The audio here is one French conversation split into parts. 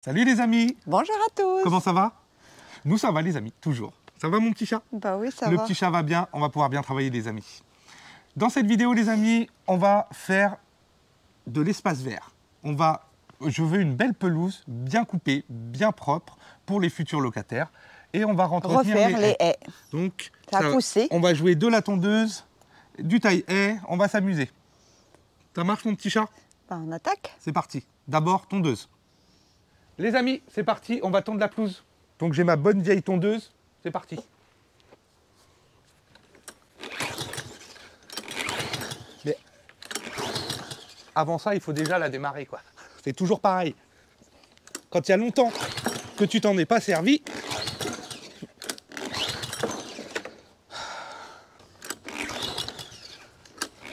Salut les amis! Bonjour à tous! Comment ça va? Nous ça va les amis, toujours. Ça va mon petit chat? Bah oui, ça va. Le petit chat va bien, on va pouvoir bien travailler les amis. Dans cette vidéo les amis, on va faire de l'espace vert. Je veux une belle pelouse, bien coupée, bien propre pour les futurs locataires. Et on va refaire les haies. Donc ça a poussé. On va jouer de la tondeuse, du taille-haie, on va s'amuser. Ça marche mon petit chat? Bah, on attaque. C'est parti. D'abord tondeuse. Les amis, c'est parti, on va tondre la pelouse. Donc j'ai ma bonne vieille tondeuse, c'est parti. Mais avant ça, il faut déjà la démarrer quoi. C'est toujours pareil. Quand il y a longtemps que tu t'en es pas servi,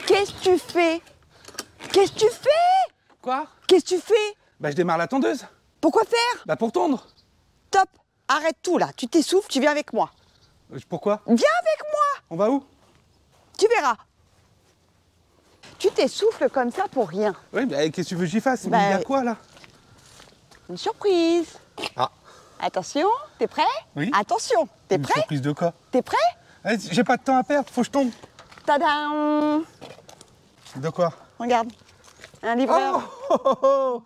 qu'est-ce que tu fais? Qu'est-ce que tu fais? quoi? Qu'est-ce que tu fais? Bah je démarre la tondeuse. Pourquoi faire? Bah pour tondre. Top! Arrête tout là, tu t'essouffles, tu viens avec moi. Pourquoi? Viens avec moi! On va où? Tu verras. Tu t'essouffles comme ça pour rien. Oui, mais qu'est-ce que tu veux que j'y fasse? Bah, il y a quoi là? Une surprise. Ah. Attention, t'es prêt? Oui. Attention, t'es Une prêt? surprise de quoi? T'es prêt? J'ai pas de temps à perdre, faut que je tombe. Tadam! De quoi? Regarde, un livreur. Oh.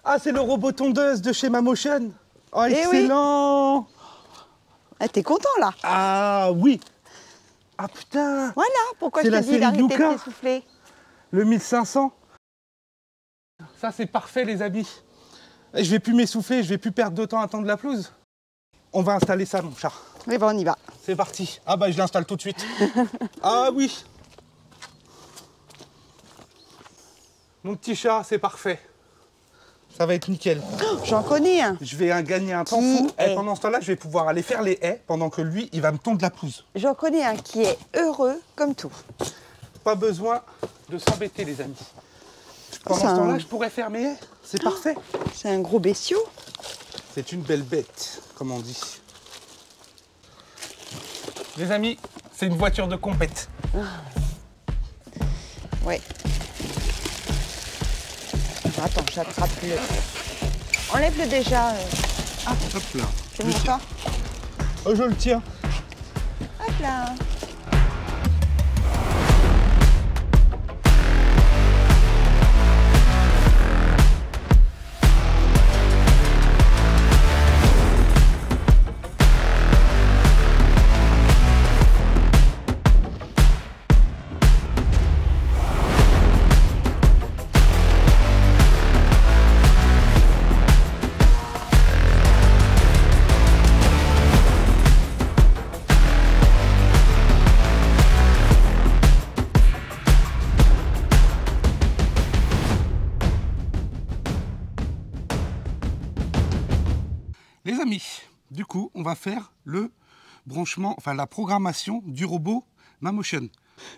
Ah, c'est le robot tondeuse de chez Mamotion. Oh, Eh excellent! Ah, t'es content là? Ah oui! Ah putain! Voilà, pourquoi C'est je te la dis série d'arrêter de Luca. t'essouffler. Le 1500. Ça, c'est parfait, les amis. Je vais plus m'essouffler, je vais plus perdre de temps à tendre la pelouse. On va installer ça, mon chat. Oui, bon, on y va. C'est parti. Ah bah, je l'installe tout de suite. Ah oui! Mon petit chat, c'est parfait. Ça va être nickel. J'en connais un. Je vais gagner un temps Qui fou. Et est- pendant ce temps-là, je vais pouvoir aller faire les haies pendant que lui, il va me tondre la pelouse. J'en connais un qui est heureux comme tout. Pas besoin de s'embêter, les amis. Pendant c'est ce temps-là, un- je pourrais faire mes haies. C'est parfait. C'est un gros bestiau. C'est une belle bête, comme on dit. Les amis, c'est une voiture de compète. Ouais. Attends, j'attrape le... Enlève-le déjà. Ah, hop là. C'est mon chat. Oh, je le tiens. Hop là. Les amis, du coup, on va faire le branchement, enfin la programmation du robot Mamotion.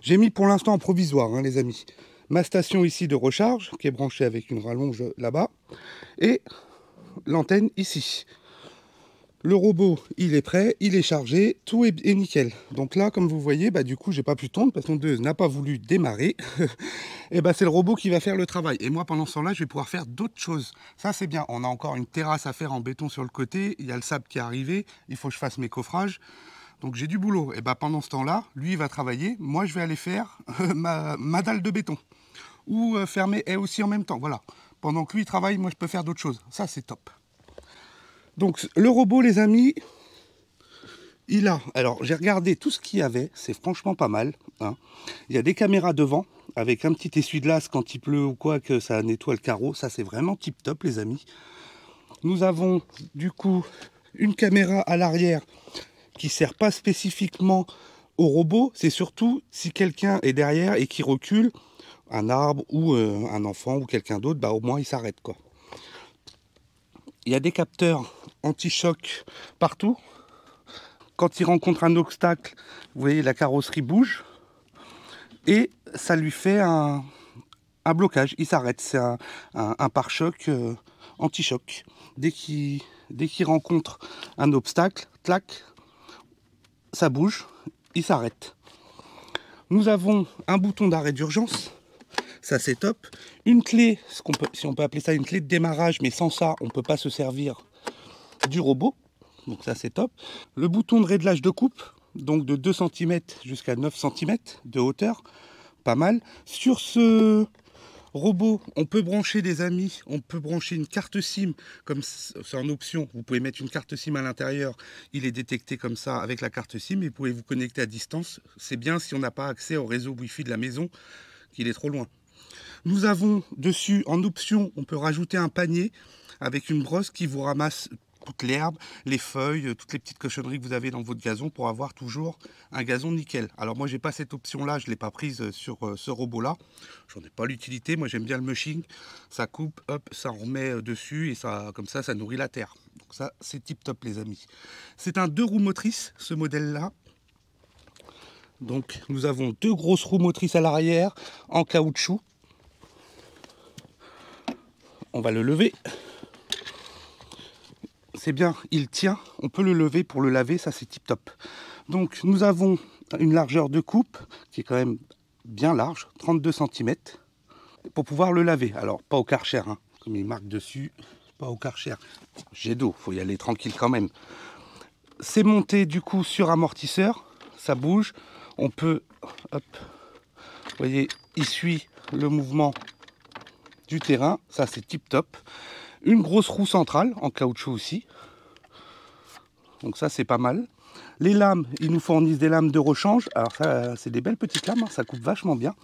J'ai mis pour l'instant en provisoire, hein, les amis, ma station ici de recharge, qui est branchée avec une rallonge là-bas, et l'antenne ici. Le robot, il est prêt, il est chargé, tout est nickel. Donc là, comme vous voyez, bah, du coup, j'ai pas pu tondre parce que mon tondeuse n'a pas voulu démarrer. Et bah, c'est le robot qui va faire le travail. Et moi, pendant ce temps-là, je vais pouvoir faire d'autres choses. Ça, c'est bien. On a encore une terrasse à faire en béton sur le côté. Il y a le sable qui est arrivé. Il faut que je fasse mes coffrages. Donc j'ai du boulot. Et bah, pendant ce temps-là, lui, il va travailler. Moi, je vais aller faire ma dalle de béton. Ou faire mes haies aussi en même temps. Voilà. Pendant que lui, il travaille, moi, je peux faire d'autres choses. Ça, c'est top. Donc le robot, les amis, il a... Alors j'ai regardé tout ce qu'il y avait, c'est franchement pas mal. Hein. Il y a des caméras devant, avec un petit essuie-glace quand il pleut ou quoi, que ça nettoie le carreau. Ça c'est vraiment tip top les amis. Nous avons du coup une caméra à l'arrière qui sert pas spécifiquement au robot. C'est surtout si quelqu'un est derrière et qui recule, un arbre ou un enfant ou quelqu'un d'autre, bah au moins il s'arrête quoi. Il y a des capteurs anti-choc partout. Quand il rencontre un obstacle, vous voyez, la carrosserie bouge. Et ça lui fait un blocage. Il s'arrête. C'est un pare-choc anti-choc. Dès qu'il rencontre un obstacle, clac, ça bouge, il s'arrête. Nous avons un bouton d'arrêt d'urgence. Ça c'est top. Une clé, si on peut appeler ça une clé de démarrage, mais sans ça, on ne peut pas se servir du robot. Donc ça c'est top. Le bouton de réglage de coupe, donc de 2 cm jusqu'à 9 cm de hauteur. Pas mal. Sur ce robot, on peut brancher, des amis, on peut brancher une carte SIM, comme c'est en option, vous pouvez mettre une carte SIM à l'intérieur, il est détecté comme ça avec la carte SIM, et vous pouvez vous connecter à distance. C'est bien si on n'a pas accès au réseau Wi-Fi de la maison, qu'il est trop loin. Nous avons dessus, en option, on peut rajouter un panier avec une brosse qui vous ramasse toute l'herbe, les feuilles, toutes les petites cochonneries que vous avez dans votre gazon pour avoir toujours un gazon nickel. Alors moi j'ai pas cette option là, je l'ai pas prise sur ce robot là, j'en ai pas l'utilité, moi j'aime bien le mushing, ça coupe, hop, ça remet dessus et ça, comme ça nourrit la terre. Donc ça c'est tip top les amis. C'est un 2 roues motrices ce modèle là. Donc nous avons 2 grosses roues motrices à l'arrière en caoutchouc. On va le lever. C'est bien, il tient, on peut le lever pour le laver, ça c'est tip top. Donc nous avons une largeur de coupe qui est quand même bien large, 32 cm, pour pouvoir le laver. Alors pas au Karcher, hein, comme il marque dessus, pas au Karcher. Jet d'eau, faut y aller tranquille quand même. C'est monté du coup sur amortisseur, ça bouge, on peut, hop, vous voyez, il suit le mouvement du terrain, ça c'est tip top. Une grosse roue centrale en caoutchouc aussi. Donc ça c'est pas mal. Les lames, ils nous fournissent des lames de rechange. Alors ça c'est des belles petites lames, hein, ça coupe vachement bien.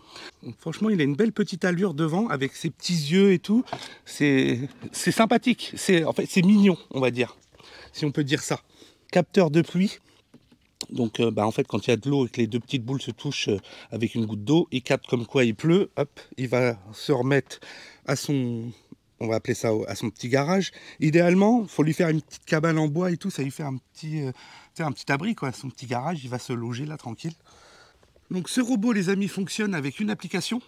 Donc, franchement il a une belle petite allure devant avec ses petits yeux et tout. C'est sympathique, en fait c'est mignon on va dire, si on peut dire ça. Capteur de pluie. Donc en fait quand il y a de l'eau et que les 2 petites boules se touchent avec une goutte d'eau, il capte comme quoi il pleut. Hop, il va se remettre à son... On va appeler ça à son petit garage. Idéalement, il faut lui faire une petite cabane en bois et tout. Ça lui fait un petit abri, quoi. Son petit garage, il va se loger là, tranquille. Donc ce robot, les amis, fonctionne avec une application.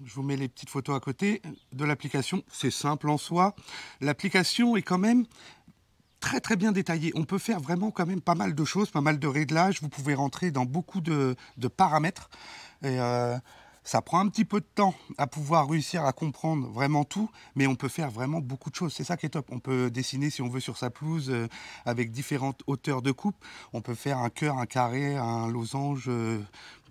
Je vous mets les petites photos à côté de l'application. C'est simple en soi. L'application est quand même très bien détaillée. On peut faire vraiment quand même pas mal de choses, pas mal de réglages. Vous pouvez rentrer dans beaucoup de paramètres. Et ça prend un petit peu de temps à pouvoir réussir à comprendre vraiment tout, mais on peut faire vraiment beaucoup de choses. C'est ça qui est top. On peut dessiner, si on veut, sur sa pelouse avec différentes hauteurs de coupe. On peut faire un cœur, un carré, un losange,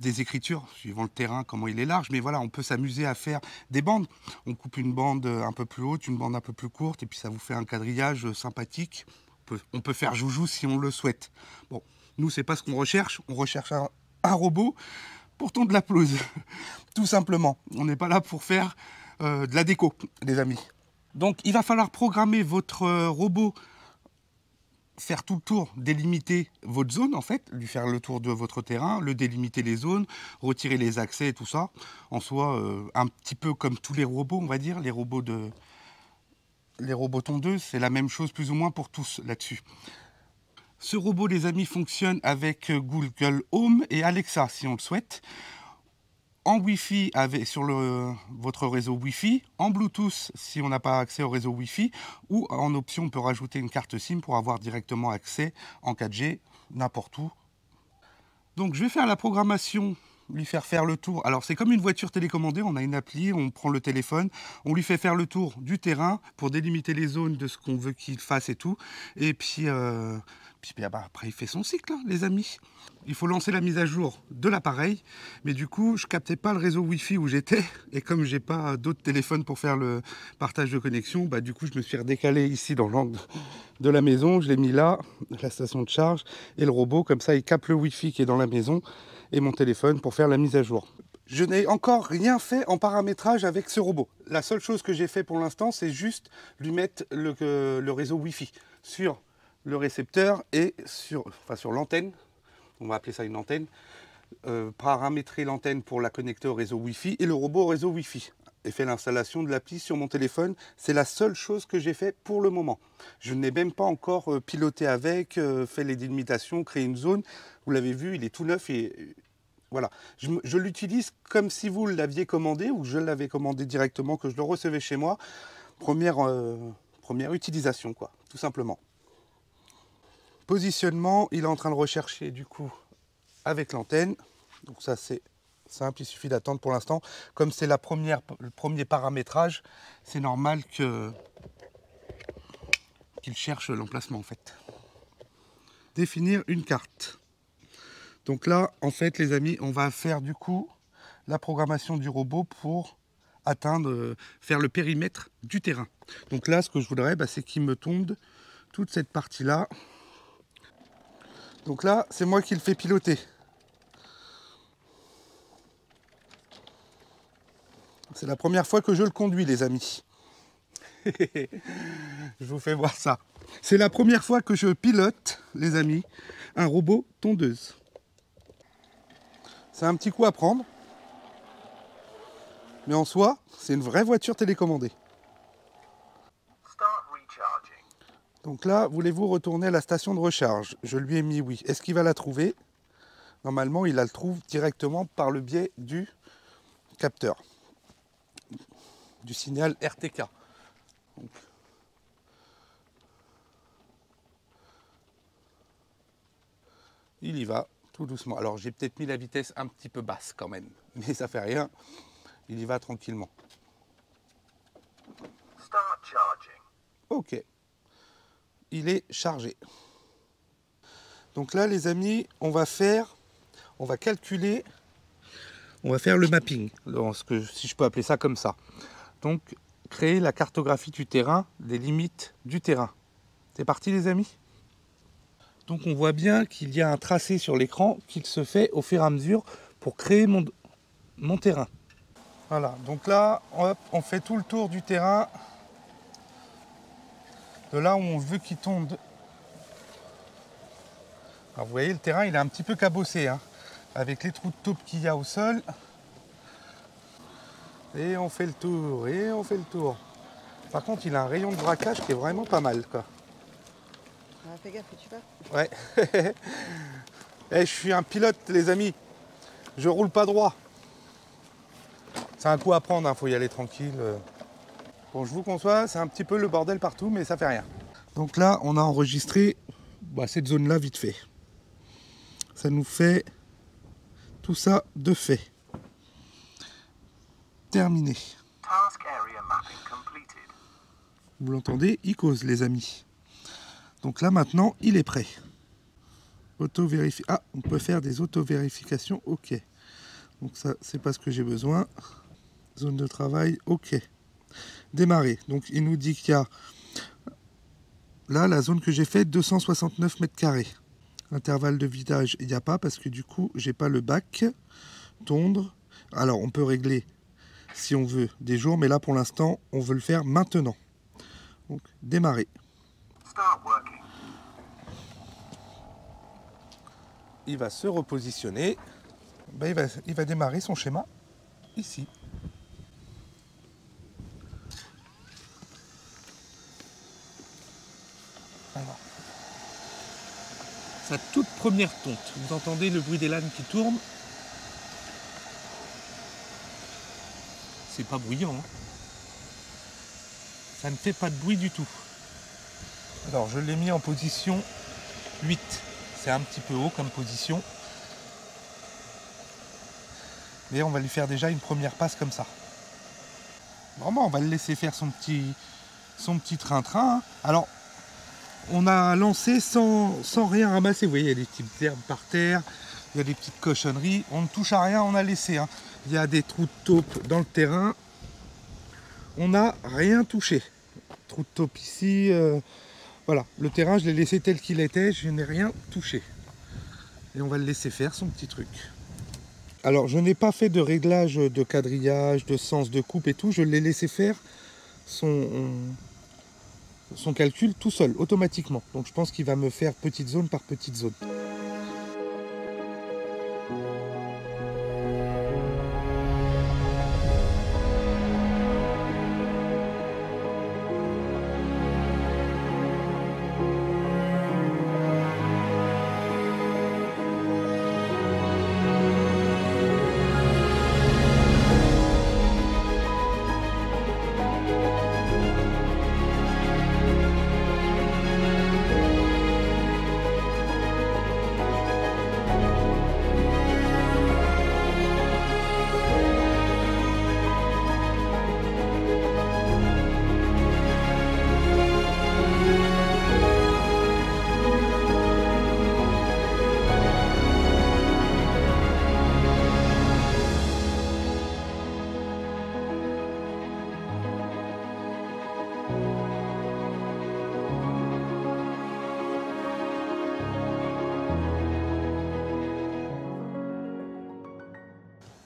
des écritures, suivant le terrain, comment il est large. Mais voilà, on peut s'amuser à faire des bandes. On coupe une bande un peu plus haute, une bande un peu plus courte, et puis ça vous fait un quadrillage sympathique. On peut faire joujou si on le souhaite. Bon, nous, c'est pas ce qu'on recherche. On recherche un robot pour tondre la pelouse, tout simplement. On n'est pas là pour faire de la déco, les amis. Donc, il va falloir programmer votre robot, faire tout le tour, délimiter votre zone, en fait, lui faire le tour de votre terrain, le délimiter les zones, retirer les accès et tout ça. En soi, un petit peu comme tous les robots, on va dire, les robots tondeuses, c'est la même chose plus ou moins pour tous là-dessus. Ce robot, les amis, fonctionne avec Google Home et Alexa, si on le souhaite. En Wi-Fi, sur votre réseau Wi-Fi. En Bluetooth, si on n'a pas accès au réseau Wi-Fi. Ou en option, on peut rajouter une carte SIM pour avoir directement accès en 4G, n'importe où. Donc, je vais faire la programmation, lui faire le tour. Alors, c'est comme une voiture télécommandée. On a une appli, on prend le téléphone, on lui fait faire le tour du terrain pour délimiter les zones de ce qu'on veut qu'il fasse et tout. Et puis... après, il fait son cycle, hein, les amis. Il faut lancer la mise à jour de l'appareil. Mais du coup, je ne captais pas le réseau Wi-Fi où j'étais. Et comme je n'ai pas d'autres téléphones pour faire le partage de connexion, du coup, je me suis redécalé ici dans l'angle de la maison. Je l'ai mis là, la station de charge et le robot. Comme ça, il capte le Wi-Fi qui est dans la maison et mon téléphone pour faire la mise à jour. Je n'ai encore rien fait en paramétrage avec ce robot. La seule chose que j'ai fait pour l'instant, c'est juste lui mettre le réseau Wi-Fi sur le récepteur et sur l'antenne, on va appeler ça une antenne, paramétrer l'antenne pour la connecter au réseau Wi-Fi et le robot au réseau Wi-Fi. Et fait l'installation de l'appli sur mon téléphone. C'est la seule chose que j'ai fait pour le moment. Je n'ai même pas encore piloté avec, fait les délimitations, créé une zone. Vous l'avez vu, il est tout neuf et voilà. Je l'utilise comme si vous l'aviez commandé ou je l'avais commandé directement, que je le recevais chez moi. Première utilisation, quoi, tout simplement. Positionnement, il est en train de rechercher du coup avec l'antenne. Donc ça c'est simple, il suffit d'attendre pour l'instant. Comme c'est le premier paramétrage, c'est normal qu'il cherche l'emplacement en fait. Définir une carte. Donc là, en fait, les amis, on va faire du coup la programmation du robot pour faire le périmètre du terrain. Donc là, ce que je voudrais, c'est qu'il me tombe toute cette partie-là. Donc là, c'est moi qui le fais piloter. C'est la première fois que je le conduis, les amis. Je vous fais voir ça. C'est la première fois que je pilote, les amis, un robot tondeuse. C'est un petit coup à prendre. Mais en soi, c'est une vraie voiture télécommandée. Donc là, voulez-vous retourner à la station de recharge? Je lui ai mis oui. Est-ce qu'il va la trouver? Normalement, il la trouve directement par le biais du capteur, du signal RTK. Donc, il y va tout doucement. Alors, j'ai peut-être mis la vitesse un petit peu basse quand même, mais ça fait rien. Il y va tranquillement. Start charging. Ok. Il est chargé. Donc là, les amis, on va calculer, on va faire le mapping, si je peux appeler ça comme ça. Donc, créer la cartographie du terrain, des limites du terrain. C'est parti, les amis? Donc, on voit bien qu'il y a un tracé sur l'écran qui se fait au fur et à mesure pour créer mon terrain. Voilà, donc là, hop, on fait tout le tour du terrain. De là où on veut qu'il tombe. Alors vous voyez, le terrain, il est un petit peu cabossé, hein, avec les trous de taupe qu'il y a au sol. Et on fait le tour, et on fait le tour. Par contre, il a un rayon de braquage qui est vraiment pas mal, quoi. Ah, fais gaffe, tu vas. Ouais. Je suis un pilote, les amis. Je roule pas droit. C'est un coup à prendre, hein, faut y aller tranquille. Bon, je vous conçois, c'est un petit peu le bordel partout, mais ça fait rien. Donc là, on a enregistré cette zone-là vite fait. Ça nous fait tout ça de fait. Terminé. Vous l'entendez, il cause, les amis. Donc là, maintenant, il est prêt. Auto-vérifie. Ah, on peut faire des auto-vérifications. Ok. Donc ça, c'est pas ce que j'ai besoin. Zone de travail. Ok. Démarrer. Donc il nous dit qu'il y a là la zone que j'ai faite, 269 mètres carrés. Intervalle de vidage, il n'y a pas parce que du coup j'ai pas le bac. Tondre. Alors on peut régler si on veut des jours, mais là pour l'instant on veut le faire maintenant. Donc démarrer. Il va se repositionner. Il va démarrer son schéma ici. Alors, sa toute première tonte. Vous entendez le bruit des lames qui tournent. C'est pas bruyant, hein. Ça ne fait pas de bruit du tout. Alors je l'ai mis en position 8. C'est un petit peu haut comme position. Mais on va lui faire déjà une première passe comme ça. Vraiment, on va le laisser faire son petit train-train, hein. Alors, on a lancé sans rien ramasser. Vous voyez, il y a des petites herbes par terre, il y a des petites cochonneries. On ne touche à rien, on a laissé, hein. Il y a des trous de taupe dans le terrain. On n'a rien touché. Trous de taupe ici. Voilà, le terrain, je l'ai laissé tel qu'il était. Je n'ai rien touché. Et on va le laisser faire son petit truc. Alors, je n'ai pas fait de réglage de quadrillage, de sens de coupe et tout. Je l'ai laissé faire son calcul tout seul, automatiquement. Donc je pense qu'il va me faire petite zone par petite zone.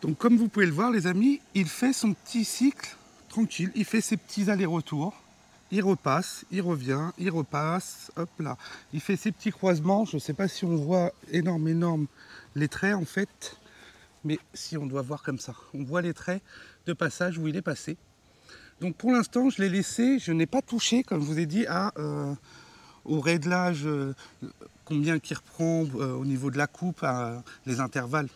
Donc comme vous pouvez le voir les amis, il fait son petit cycle tranquille, il fait ses petits allers-retours, il repasse, il revient, il repasse, hop là. Il fait ses petits croisements, je ne sais pas si on voit énorme les traits en fait, mais si on doit voir comme ça, on voit les traits de passage où il est passé. Donc pour l'instant je l'ai laissé, je n'ai pas touché comme je vous ai dit au réglage, combien qu'il reprend au niveau de la coupe, les intervalles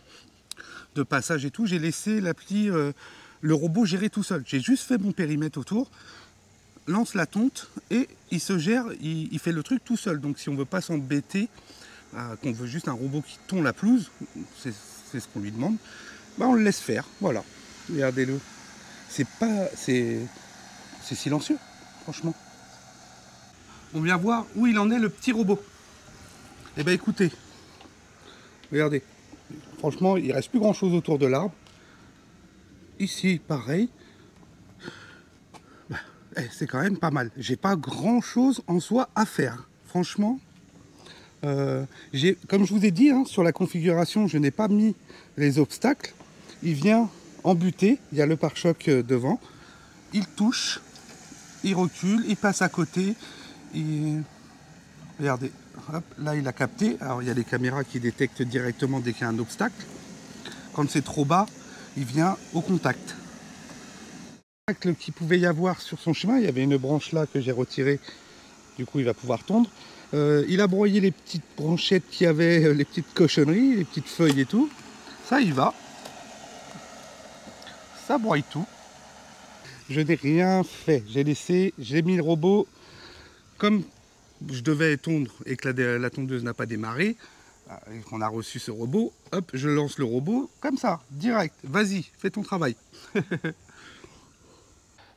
de passage et tout. J'ai laissé l'appli, le robot gérer tout seul. J'ai juste fait mon périmètre autour, lance la tonte et il se gère, il fait le truc tout seul. Donc si on ne veut pas s'embêter, qu'on veut juste un robot qui tond la pelouse, c'est ce qu'on lui demande, bah on le laisse faire. Voilà, regardez-le. C'est silencieux, franchement. On vient voir où il en est le petit robot. Eh bien écoutez, regardez, franchement il reste plus grand chose autour de l'arbre. Ici pareil, c'est quand même pas mal. J'ai pas grand chose en soi à faire, franchement. Comme je vous ai dit, hein, sur la configuration je n'ai pas mis les obstacles. Il vient en butée, il y a le pare-choc devant, il touche, il recule, il passe à côté. Regardez, hop, là il a capté. Alors il y a les caméras qui détectent directement dès qu'il y a un obstacle. Quand c'est trop bas, il vient au contact. Qu'il pouvait y avoir sur son chemin, il y avait une branche là que j'ai retirée, du coup il va pouvoir tondre. Il a broyé les petites branchettes qui avaient, les petites cochonneries, les petites feuilles et tout. Ça il va. Ça broye tout. Je n'ai rien fait. J'ai mis le robot comme je devais tondre et que la tondeuse n'a pas démarré, et qu'on a reçu ce robot, hop, je lance le robot comme ça, direct. Vas-y, fais ton travail.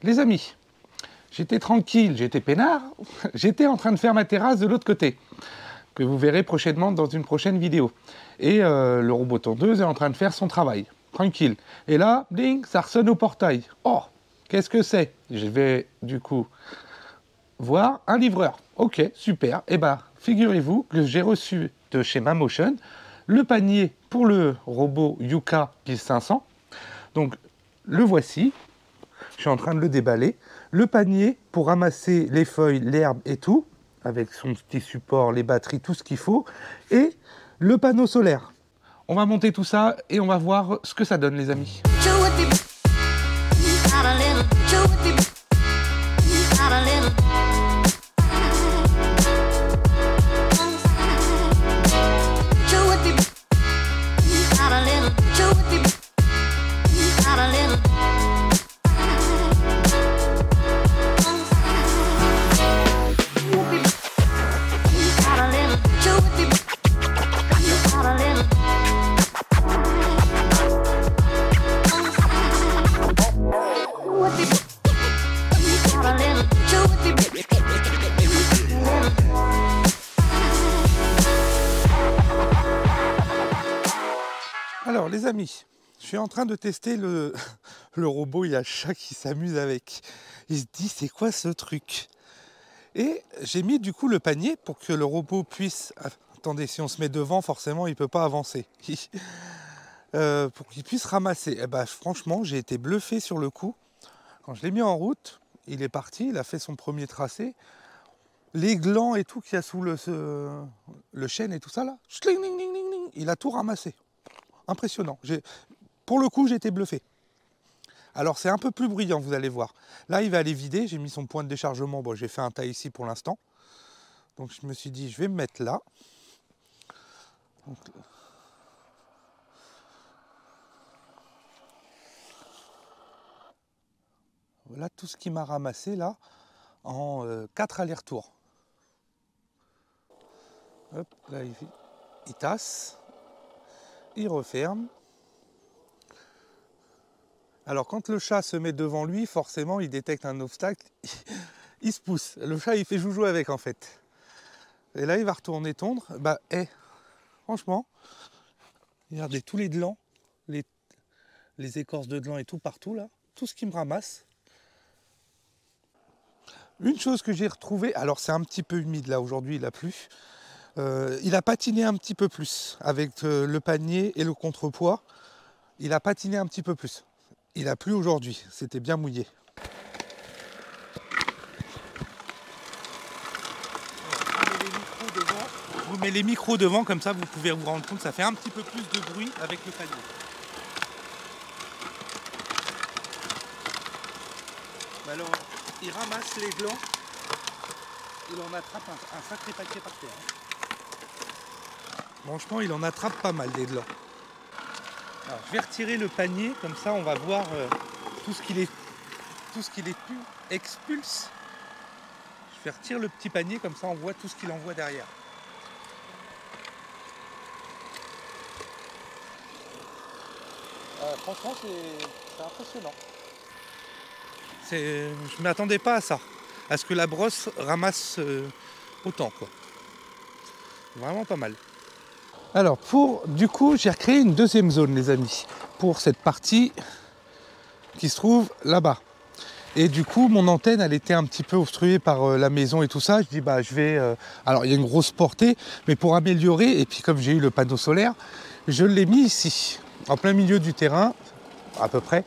Les amis, j'étais tranquille, j'étais peinard, j'étais en train de faire ma terrasse de l'autre côté, que vous verrez prochainement dans une prochaine vidéo. Et le robot tondeuse est en train de faire son travail, tranquille. Et là, ding, ça ressonne au portail. Oh, qu'est-ce que c'est? Je vais du coup voir un livreur. Ok, super. Et ben, figurez-vous que j'ai reçu de chez Mamotion le panier pour le robot Yuka 1500. Donc, le voici. Je suis en train de le déballer. Le panier pour ramasser les feuilles, l'herbe et tout, avec son petit support, les batteries, tout ce qu'il faut. Et le panneau solaire. On va monter tout ça et on va voir ce que ça donne, les amis. Alors les amis, je suis en train de tester le robot, il y a le chat qui s'amuse avec. Il se dit c'est quoi ce truc? Et j'ai mis du coup le panier pour que le robot puisse... Attendez, si on se met devant, forcément il ne peut pas avancer. Pour qu'il puisse ramasser. Et ben, franchement, j'ai été bluffé sur le coup. Quand je l'ai mis en route, il est parti, il a fait son premier tracé. Les glands et tout qu'il y a sous le chêne et tout ça là, il a tout ramassé. Impressionnant. Pour le coup, j'ai été bluffé. Alors, c'est un peu plus bruyant, vous allez voir. Là, il va aller vider. J'ai mis son point de déchargement. Bon, j'ai fait un tas ici pour l'instant. Donc, je me suis dit, je vais me mettre là. Donc, voilà tout ce qu'il m'a ramassé là en 4 allers-retours. Hop, là, il tasse. Il referme. Alors quand le chat se met devant lui, forcément il détecte un obstacle, il se pousse. Le chat il fait joujou avec en fait. Et là il va retourner tondre. Bah franchement, regardez tous les glands, les écorces de glands et tout partout là, tout ce qui me ramasse. Une chose que j'ai retrouvée, alors c'est un petit peu humide là aujourd'hui, il a plu. Il a patiné un petit peu plus avec le panier et le contrepoids. il a patiné un petit peu plus. Il a plu aujourd'hui, c'était bien mouillé. Je vous mets les micros devant, comme ça vous pouvez vous rendre compte, ça fait un petit peu plus de bruit avec le panier. Alors, il ramasse les glands, il en attrape un sacré paquet par terre. Franchement, il en attrape pas mal des glands. Alors, je vais retirer le panier, comme ça on va voir tout ce qu'il expulse. Je vais retirer le petit panier, comme ça on voit tout ce qu'il envoie derrière. Franchement, c'est impressionnant. Je ne m'attendais pas à ça, à ce que la brosse ramasse autant, quoi. Vraiment pas mal. Alors, du coup, j'ai recréé une deuxième zone, les amis, pour cette partie qui se trouve là-bas. Et du coup, mon antenne, elle était un petit peu obstruée par la maison et tout ça. Je dis, bah, je vais... Alors, il y a une grosse portée, mais pour améliorer, et puis comme j'ai eu le panneau solaire, je l'ai mis ici, en plein milieu du terrain, à peu près.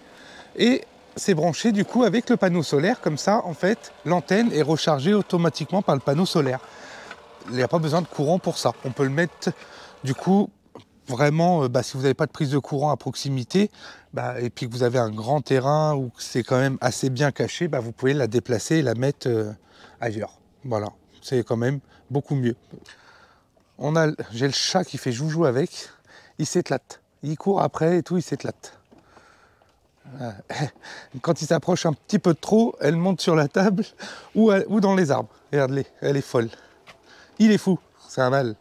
Et c'est branché, du coup, avec le panneau solaire. Comme ça, en fait, l'antenne est rechargée automatiquement par le panneau solaire. Il n'y a pas besoin de courant pour ça. On peut le mettre, du coup... Vraiment, si vous n'avez pas de prise de courant à proximité, et puis que vous avez un grand terrain où c'est quand même assez bien caché, vous pouvez la déplacer et la mettre ailleurs. Voilà, c'est quand même beaucoup mieux. J'ai le chat qui fait joujou avec, il s'éclate. Il court après et tout, il s'éclate. Quand il s'approche un petit peu de trop, elle monte sur la table ou dans les arbres. Regardez, elle est folle. Il est fou, c'est un mâle.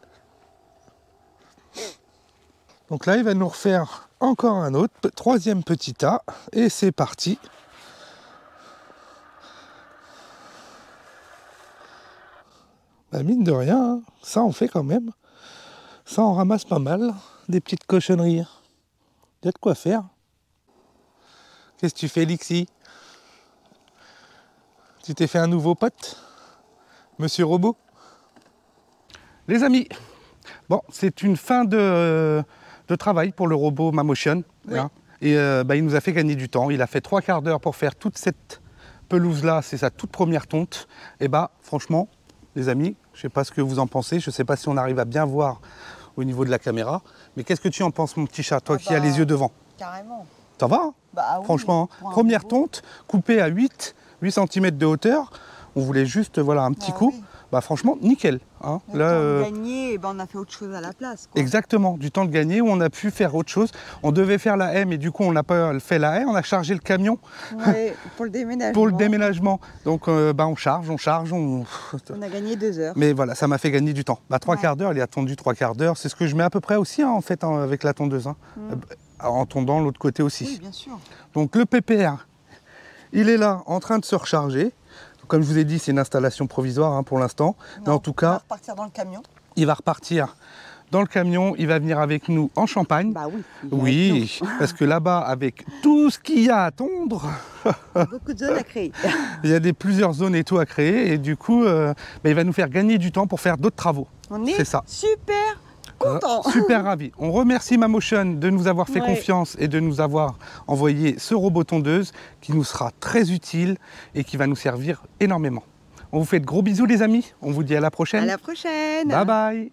Donc là, il va nous refaire encore un autre, troisième petit tas, et c'est parti. Mine de rien, hein, ça on fait quand même. Ça on ramasse pas mal, des petites cochonneries. Il y a de quoi faire. Qu'est-ce que tu fais, Lixi? Tu t'es fait un nouveau pote, Monsieur Robot? Les amis, bon, c'est une fin de travail pour le robot Mamotion. Oui. Hein. Et il nous a fait gagner du temps. Il a fait 3 quarts d'heure pour faire toute cette pelouse-là. C'est sa toute première tonte. Et franchement, les amis, je ne sais pas ce que vous en pensez. Je ne sais pas si on arrive à bien voir au niveau de la caméra. Mais qu'est-ce que tu en penses, mon petit chat, toi qui as les yeux devant? Carrément. Ça va hein? Oui, franchement, première tonte, coupée à 8 cm de hauteur. On voulait juste un petit coup. Oui. Franchement, nickel. Hein. Le temps de gagner, on a fait autre chose à la place. Quoi. Exactement, du temps de gagner où on a pu faire autre chose. On devait faire la haie, mais du coup, on n'a pas fait la haie. On a chargé le camion pour le déménagement. Pour le déménagement. Donc, on charge. On a gagné 2 heures. Mais voilà, ça m'a fait gagner du temps. 3 quarts d'heure, il a tondu 3 quarts d'heure. C'est ce que je mets à peu près aussi, en fait, avec la tondeuse. En tondant l'autre côté aussi. Oui, bien sûr. Donc, le PPR, il est là, en train de se recharger. Comme je vous ai dit, c'est une installation provisoire pour l'instant. Mais en tout cas, il va repartir dans le camion. Il va repartir dans le camion. Il va venir avec nous en Champagne. Oui, parce que là-bas, avec tout ce qu'il y a à tondre... Il y a beaucoup de zones à créer. Il y a plusieurs zones et tout à créer. Et du coup, il va nous faire gagner du temps pour faire d'autres travaux. On est super content. Super ravi. On remercie Mamotion de nous avoir fait confiance et de nous avoir envoyé ce robot tondeuse qui nous sera très utile et qui va nous servir énormément. On vous fait de gros bisous les amis. On vous dit à la prochaine. À la prochaine. Bye bye.